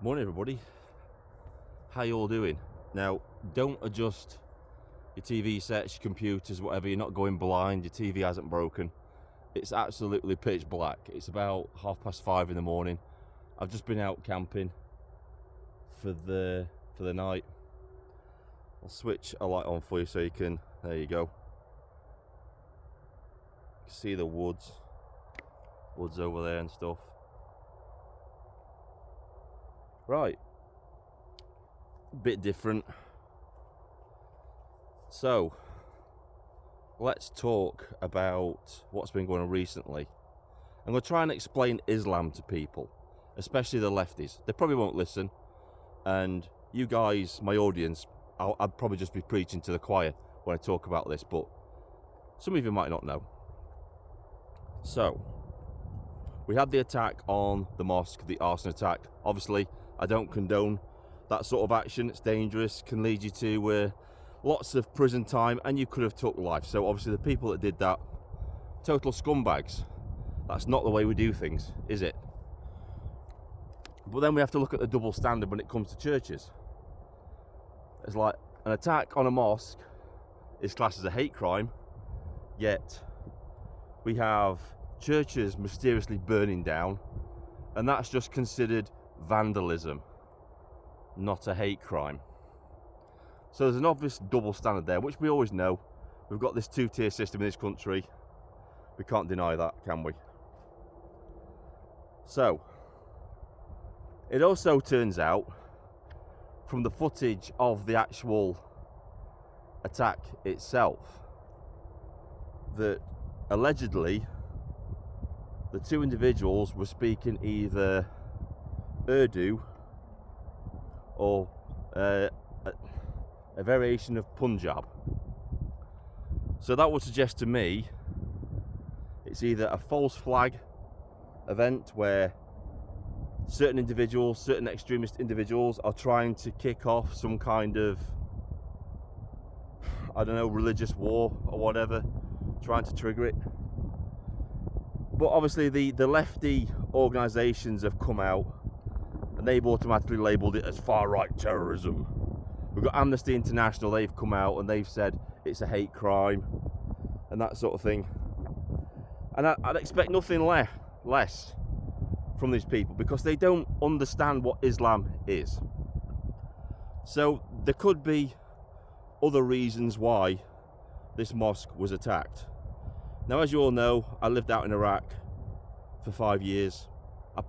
Morning everybody, how you all doing? Now don't adjust your TV sets, your computers, whatever, you're not going blind, your TV hasn't broken. It's absolutely pitch black. It's about 5:30 in the morning. I've just been out camping for the night. I'll switch a light on for you so you can, there you go. You can see the woods over there and stuff. Right, bit different. So let's talk about what's been going on recently. I'm going to try and explain Islam to people, especially the lefties. They probably won't listen, and you guys, my audience, I'd probably just be preaching to the choir when I talk about this, but some of you might not know. So we had the attack on the mosque, the arson attack. Obviously I don't condone that sort of action. It's dangerous, can lead you to lots of prison time, and you could have took life. So obviously the people that did that, total scumbags. That's not the way we do things, is it? But then we have to look at the double standard when it comes to churches. It's like an attack on a mosque is classed as a hate crime, yet we have churches mysteriously burning down, and that's just considered vandalism, not a hate crime. So there's an obvious double standard there, which we always know. We've got this two-tier system in this country. We can't deny that, can we? So it also turns out from the footage of the actual attack itself that allegedly the two individuals were speaking either Urdu or a variation of Punjab. So that would suggest to me it's either a false flag event where certain individuals, certain extremist individuals are trying to kick off some kind of, I don't know, religious war or whatever, trying to trigger it. But obviously the lefty organisations have come out and they've automatically labelled it as far-right terrorism. We've got Amnesty International, they've come out and they've said it's a hate crime and that sort of thing. And I'd expect nothing less from these people, because they don't understand what Islam is. So there could be other reasons why this mosque was attacked. Now, as you all know, I lived out in Iraq for 5 years.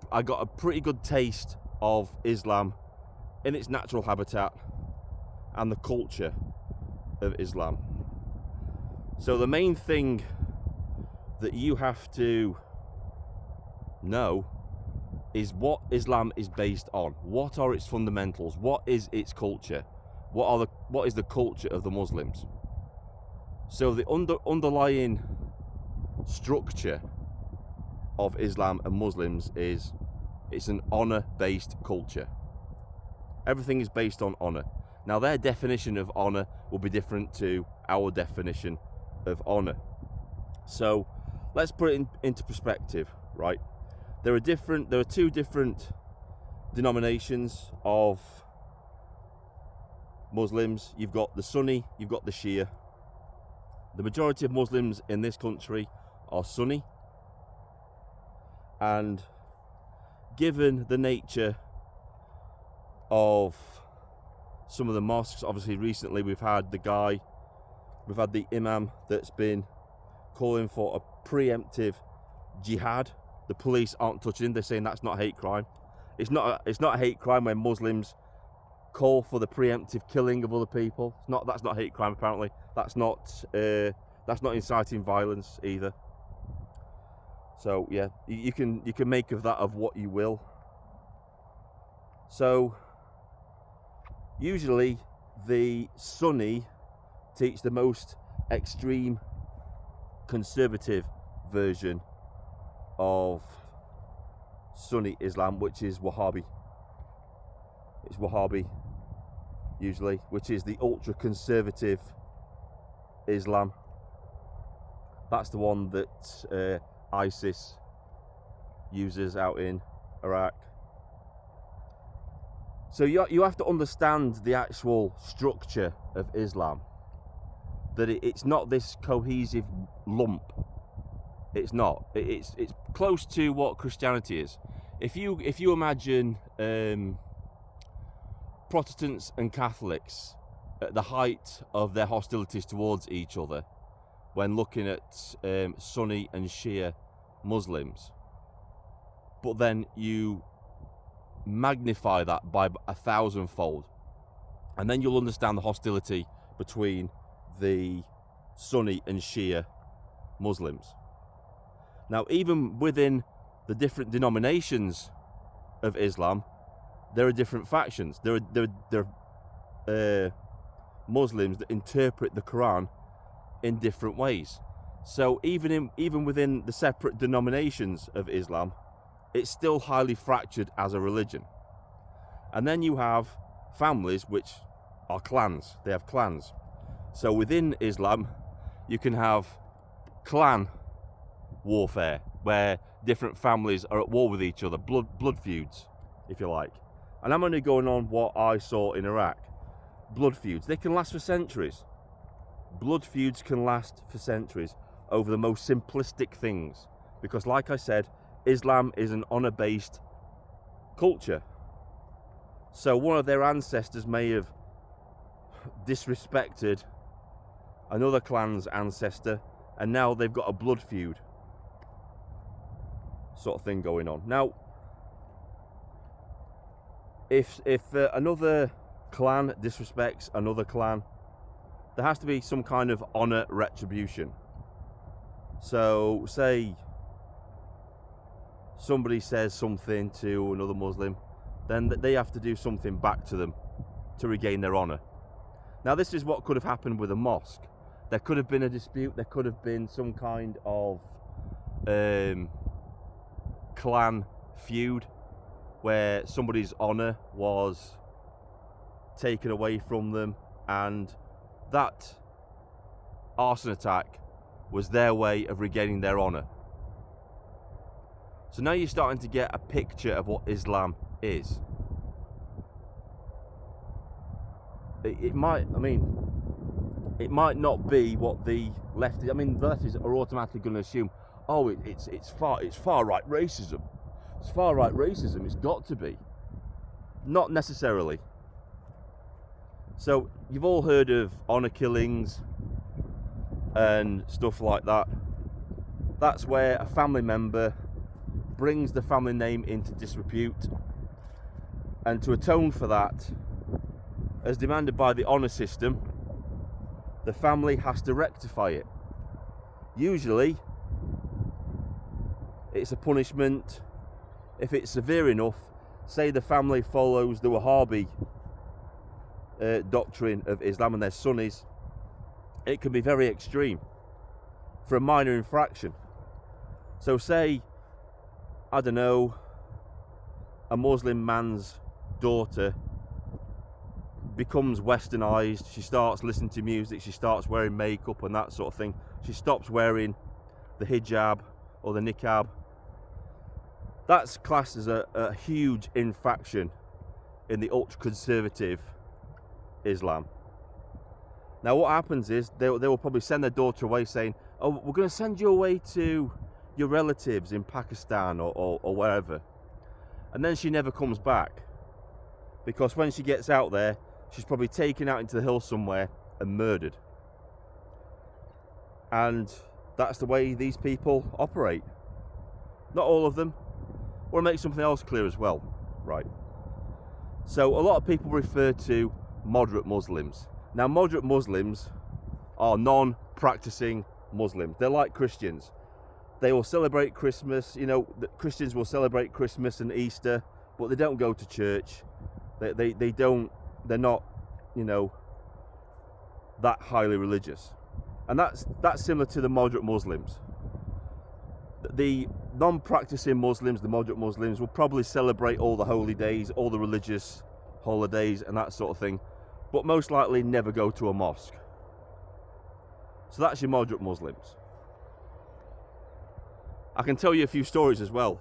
I got a pretty good taste of Islam in its natural habitat and the culture of Islam. So the main thing that you have to know is what Islam is based on. What are its fundamentals? What is its culture? What is the culture of the Muslims? So the underlying structure of Islam and Muslims is it's an honor-based culture. Everything is based on honor. Now their definition of honor will be different to our definition of honor. So let's put it into perspective, right? There are two different denominations of Muslims. You've got the Sunni, you've got the Shia. The majority of Muslims in this country are Sunni, and given the nature of some of the mosques, obviously recently we've had the imam that's been calling for a preemptive jihad. The police aren't touching him. They're saying that's not hate crime. It's not a hate crime when Muslims call for the preemptive killing of other people. That's not hate crime apparently. That's not inciting violence either. So yeah, you can make of that of what you will. So usually the Sunni teach the most extreme conservative version of Sunni Islam, which is Wahhabi. It's Wahhabi usually, which is the ultra conservative Islam. That's the one that ISIS uses out in Iraq. So you have to understand the actual structure of Islam. That it's not this cohesive lump. It's not. It's close to what Christianity is. If you imagine Protestants and Catholics at the height of their hostilities towards each other, when looking at Sunni and Shia Muslims, but then you magnify that by 1,000-fold, and then you'll understand the hostility between the Sunni and Shia Muslims. Now, even within the different denominations of Islam, there are different factions. There are Muslims that interpret the Quran in different ways. So even within the separate denominations of Islam, it's still highly fractured as a religion. And then you have families which are clans. They have clans. So within Islam, you can have clan warfare, where different families are at war with each other, blood feuds, if you like. And I'm only going on what I saw in Iraq. Blood feuds, they can last for centuries. Blood feuds can last for centuries over the most simplistic things, because like I said, Islam is an honor-based culture. So one of their ancestors may have disrespected another clan's ancestor, and now they've got a blood feud sort of thing going on. Now, if another clan disrespects another clan, there has to be some kind of honor retribution. So say somebody says something to another Muslim, then they have to do something back to them to regain their honor. Now, this is what could have happened with a mosque. There could have been a dispute, there could have been some kind of clan feud where somebody's honor was taken away from them, and that arson attack was their way of regaining their honor. So now you're starting to get a picture of what Islam is. It might not be what the leftists. I mean, the leftists are automatically going to assume, oh, it's far right racism. It's far right racism. It's got to be. Not necessarily. So you've all heard of honor killings and stuff like that. That's where a family member brings the family name into disrepute, and to atone for that, as demanded by the honor system, the family has to rectify it. Usually it's a punishment. If it's severe enough, say the family follows the Wahhabi doctrine of Islam and they're Sunnis, it can be very extreme for a minor infraction. So say, I don't know, a Muslim man's daughter becomes westernized, she starts listening to music, she starts wearing makeup and that sort of thing, she stops wearing the hijab or the niqab. That's classed as a huge infraction in the ultra-conservative Islam. Now what happens is they will probably send their daughter away saying, oh, we're going to send you away to your relatives in Pakistan or wherever. And then she never comes back, because when she gets out there, she's probably taken out into the hills somewhere and murdered. And that's the way these people operate. Not all of them. I want to make something else clear as well, right? So a lot of people refer to moderate Muslims. Now, moderate Muslims are non-practicing Muslims. They're like Christians. They will celebrate Christmas. You know, the Christians will celebrate Christmas and Easter, but they don't go to church. They don't. They're not, you know, that highly religious. And that's similar to the moderate Muslims. The non-practicing Muslims, the moderate Muslims, will probably celebrate all the holy days, all the religious holidays and that sort of thing, but most likely never go to a mosque. So that's your moderate Muslims. I can tell you a few stories as well.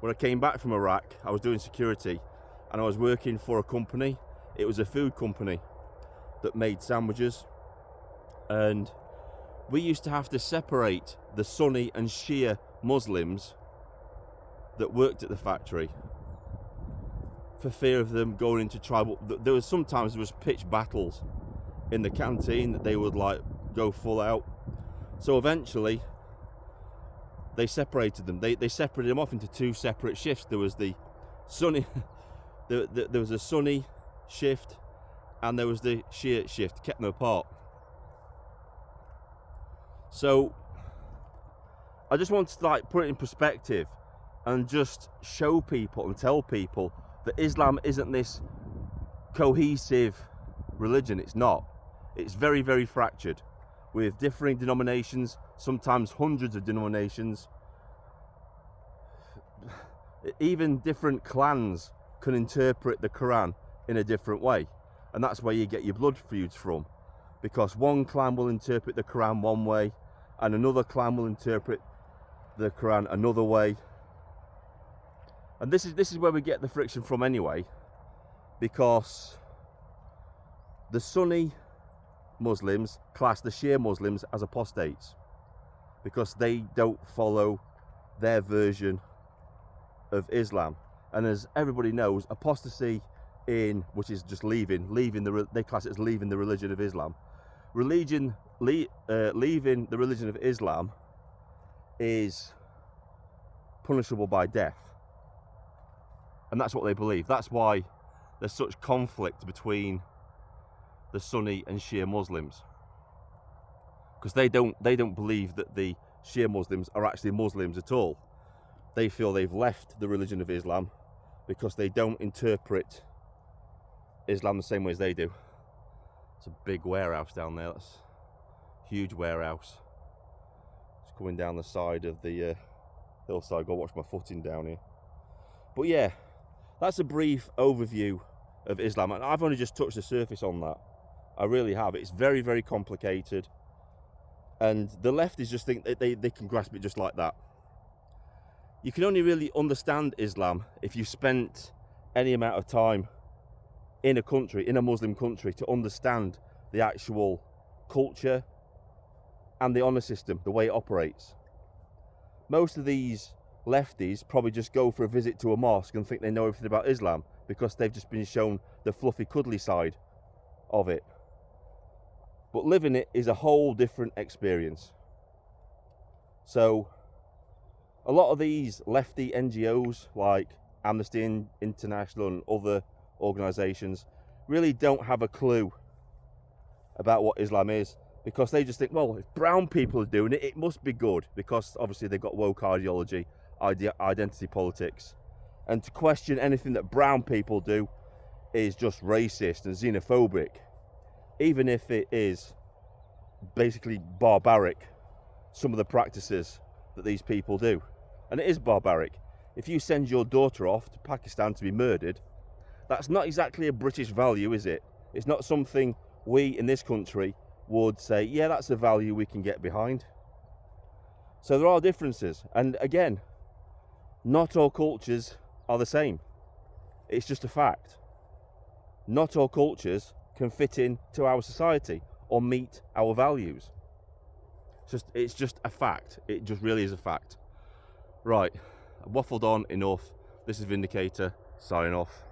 When I came back from Iraq, I was doing security, and I was working for a company. It was a food company that made sandwiches, and we used to have to separate the Sunni and Shia Muslims that worked at the factory for fear of them going into tribal. There was pitched battles in the canteen that they would like go full out. So eventually they separated them. They separated them off into two separate shifts. There was the Sunni there was a Sunni shift and there was the Shia shift, kept them apart. So I just wanted to like put it in perspective and just show people and tell people that Islam isn't this cohesive religion. It's not. It's very, very fractured with differing denominations, sometimes hundreds of denominations. Even different clans can interpret the Quran in a different way, and that's where you get your blood feuds from, because one clan will interpret the Quran one way and another clan will interpret the Quran another way. And this is where we get the friction from anyway, because the Sunni Muslims class the Shia Muslims as apostates because they don't follow their version of Islam. And as everybody knows, apostasy which is just leaving they class it as leaving the religion of Islam. Leaving the religion of Islam is punishable by death. And that's what they believe. That's why there's such conflict between the Sunni and Shia Muslims, because they don't believe that the Shia Muslims are actually Muslims at all. They feel they've left the religion of Islam because they don't interpret Islam the same way as they do. It's a big warehouse down there. That's a huge warehouse. It's coming down the side of the hillside. Go watch my footing down here. But yeah, that's a brief overview of Islam, and I've only just touched the surface on that. I really have. It's very, very complicated, and the leftists just think that they can grasp it just like that. You can only really understand Islam if you spent any amount of time in a Muslim country, to understand the actual culture and the honor system, the way it operates. Most of these lefties probably just go for a visit to a mosque and think they know everything about Islam because they've just been shown the fluffy cuddly side of it. But living it is a whole different experience. So a lot of these lefty NGOs like Amnesty International and other organisations really don't have a clue about what Islam is, because they just think, well, if brown people are doing it, it must be good, because obviously they've got woke ideology, identity politics, and to question anything that brown people do is just racist and xenophobic, even if it is basically barbaric, some of the practices that these people do. And it is barbaric. If you send your daughter off to Pakistan to be murdered, that's not exactly a British value, is it? It's not something we in this country would say, yeah, that's a value we can get behind. So there are differences, and again, not all cultures are the same. It's just a fact. Not all cultures can fit into our society or meet our values. It's just a fact. It just really is a fact. Right, I've waffled on enough. This is Vindicator, signing off.